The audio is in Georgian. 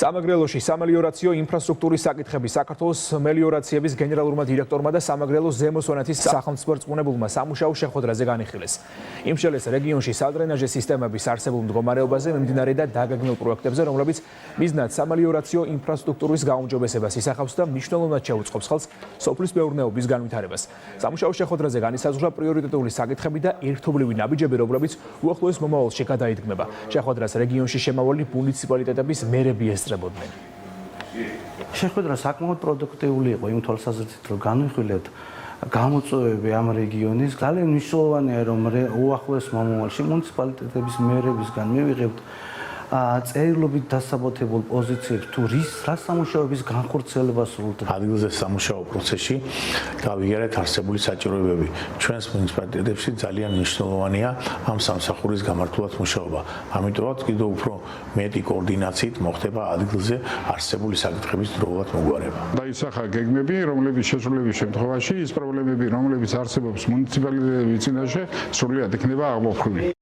სამეგრელოში სამელიორაციო ინფრასტრუქტურის საკითხების საქართველოს მელიორაციების გენერალურმა დირექტორმა და სამეგრელოს ზემო სვანეთის სახელმწიფო რწმუნებულმა სამუშაო შეხვედრაზე განიხილეს. იმ შელეს რეგიონში სადრენაჟე სისტემების არსებულ მდგომარეობაზე მიმდინარე და დაგეგმილ პროექტებზე, რომლებიც მიზნად სამელიორაციო ინფრასტრუქტურის გაუმჯობესებას ისახავს და მნიშვნელოვნად შეუწყობს ხელს სოფლის მეურნეობის განვითარებას. სამუშაო შეხვედრაზე განისაზღვრა პრიორიტეტული საკითხები და ერთობლივი ნაბიჯები, რომლებიც უახლოეს მომავალში გადაიდგმება. შეხვედრას რეგიონში შემავალი მუნიციპალიტეტების მერები ესწრებოდნენ. შეხვედრა საკმაოდ პროდუქტიული იყო იმ თვალსაზრისით, რომ განვიხილეთ გამოწვევები ამ რეგიონის. ძალიან მნიშვნელოვანია, რომ უახლოეს მომავალში მუნიციპალიტეტების მერებისგან მივიღებთ წერილობით დასაბუთებულ პოზიციებს თუ რა სამუშაოების განხორციელებას სურთ. ადგილზე სამუშაო პროცესში გავიარეთ არსებული საჭიროებები. ჩვენს მუნიციპალიტეტებში ძალიან მნიშვნელოვანია ამ სამსახურის გამართულად მუშაობა. ამიტომაც კიდევ უფრო მეტი კოორდინაციით მოხდება ადგილზე არსებული საკითხების დროულად მოგვარება. დაისახა გეგმები, რომლების შესრულების შემთხვევაში ის პრობლემები, რომლებიც არსებობს მუნიციპალიტეტების წინაშე, სრულად იქნება აღმოფხვრილი.